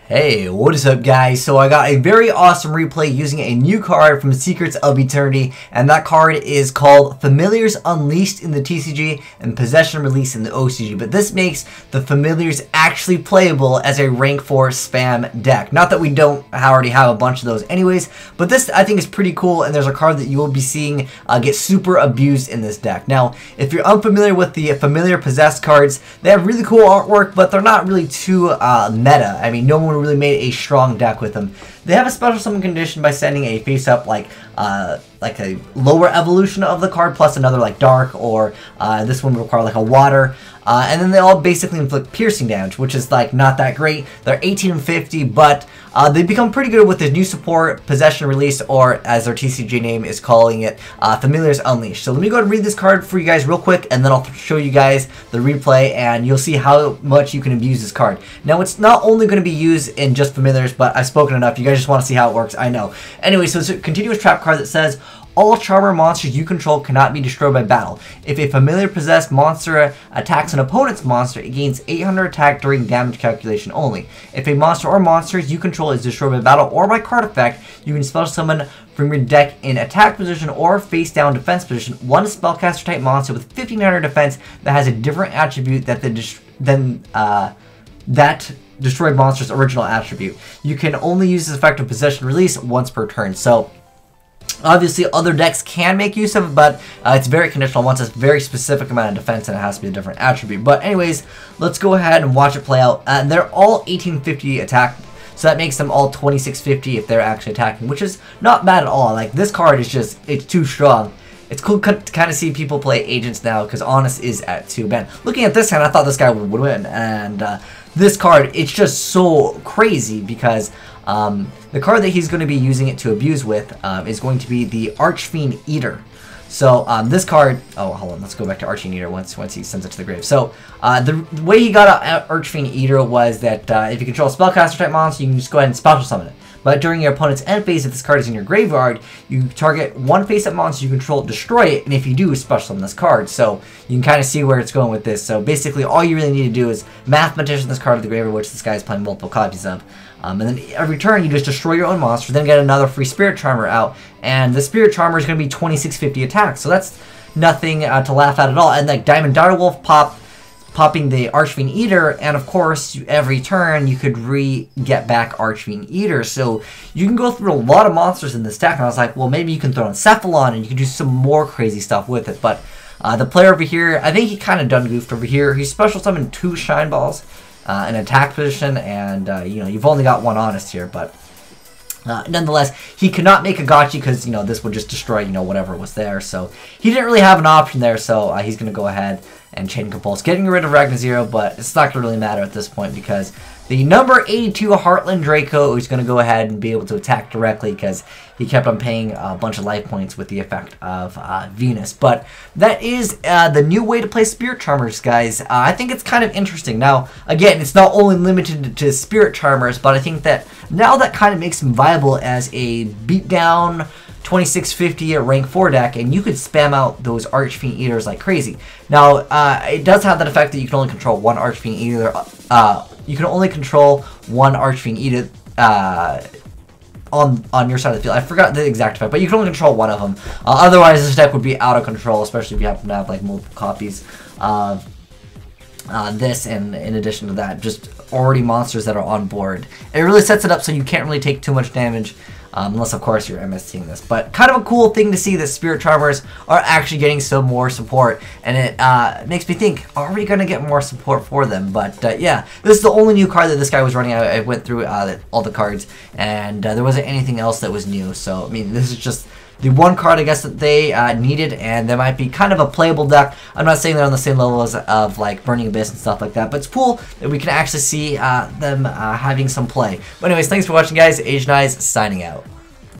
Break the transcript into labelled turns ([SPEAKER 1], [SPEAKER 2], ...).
[SPEAKER 1] Hey, what is up guys? So I got a very awesome replay using a new card from Secrets of Eternity, and that card is called Familiars Unleashed in the TCG and Possession Release in the OCG, but this makes the Familiars actually playable as a rank 4 spam deck. Not that we don't already have a bunch of those anyways, but this I think is pretty cool, and there's a card that you will be seeing get super abused in this deck. Now, if you're unfamiliar with the Familiar Possessed cards, they have really cool artwork, but they're not really too meta. I mean, no one really made a strong deck with them. They have a special summon condition by sending a face-up like a lower evolution of the card plus another like dark, or this one would require like a water. And then they all basically inflict piercing damage, which is like not that great. They're 18 and 50, but they become pretty good with the new support, Possession Release, or as their TCG name is calling it, Familiars Unleashed. So let me go ahead and read this card for you guys real quick, and then I'll show you guys the replay, and you'll see how much you can abuse this card. Now, it's not only going to be used in just Familiars, but I've spoken enough. You guys just want to see how it works, I know. Anyway, so it's a continuous trap card that says, all Charmer monsters you control cannot be destroyed by battle. If a Familiar Possessed monster attacks an opponent's monster, it gains 800 attack during damage calculation only. If a monster or monsters you control is destroyed by battle or by card effect, you can spell summon from your deck in attack position or face down defense position one spellcaster type monster with 1500 defense that has a different attribute than that destroyed monster's original attribute. You can only use this effect of Possession Release once per turn. So obviously, other decks can make use of it, but it's very conditional. Once it's a very specific amount of defense, and it has to be a different attribute. But anyways, let's go ahead and watch it play out. They're all 1850 attack, so that makes them all 2650 if they're actually attacking, which is not bad at all. Like, this card is just, it's too strong. It's cool to kind of see people play Agents now, because Honest is at 2 ban. Looking at this hand, I thought this guy would win, and this card, it's just so crazy because the card that he's going to be using it to abuse with is going to be the Archfiend Eater. So this card, oh hold on, let's go back to Archfiend Eater once he sends it to the grave. So the way he got out Archfiend Eater was that if you control a spellcaster type monster, you can just go ahead and special summon it. But during your opponent's end phase, if this card is in your graveyard, you target one face-up monster you control, destroy it, and if you do, special summon this card. So you can kind of see where it's going with this. So basically, all you really need to do is Mathematician this card to the graveyard, which this guy is playing multiple copies of. And then every turn, you just destroy your own monster, then get another free Spirit Charmer out. And the Spirit Charmer is going to be 2650 attack. So that's nothing to laugh at all. And like Diamond Direwolf popping the Archfiend Eater, and of course, every turn you could get back Archfiend Eater. So you can go through a lot of monsters in this deck, and I was like, well, maybe you can throw in Cephalon, and you can do some more crazy stuff with it. But the player over here, I think he kind of done goofed over here. He special summoned 2 Shine Balls in attack position, and you know, you've only got 1 Honest here, but nonetheless, he could not make a gotcha because, you know, this would just destroy, you know, whatever was there. So he didn't really have an option there, so he's going to go ahead and Chain Compulse, getting rid of Ragnazero, but it's not going to really matter at this point because the number 82 Heartland Draco is going to go ahead and be able to attack directly because he kept on paying a bunch of life points with the effect of Venus. But that is the new way to play Spirit Charmers, guys. I think it's kind of interesting. Now, again, it's not only limited to Spirit Charmers, but I think that now that kind of makes him viable as a Beatdown 2650 at rank 4 deck, and you could spam out those Archfiend Eaters like crazy. Now, it does have that effect that you can only control one Archfiend Eater. You can only control one Archfiend Eater on your side of the field. I forgot the exact effect, but you can only control one of them. Otherwise, this deck would be out of control, especially if you happen to have like multiple copies of this, and in addition to that, just already monsters that are on board. It really sets it up so you can't really take too much damage. Unless, of course, you're MSTing this. But kind of a cool thing to see that Spirit Charmers are actually getting some more support. And it makes me think, are we going to get more support for them? But, yeah, this is the only new card that this guy was running. I went through all the cards, and there wasn't anything else that was new. So, I mean, this is just the one card, I guess, that they needed, and there might be kind of a playable deck. I'm not saying they're on the same level as of like Burning Abyss and stuff like that, but it's cool that we can actually see them having some play. But anyways, thanks for watching, guys. Azneyes signing out.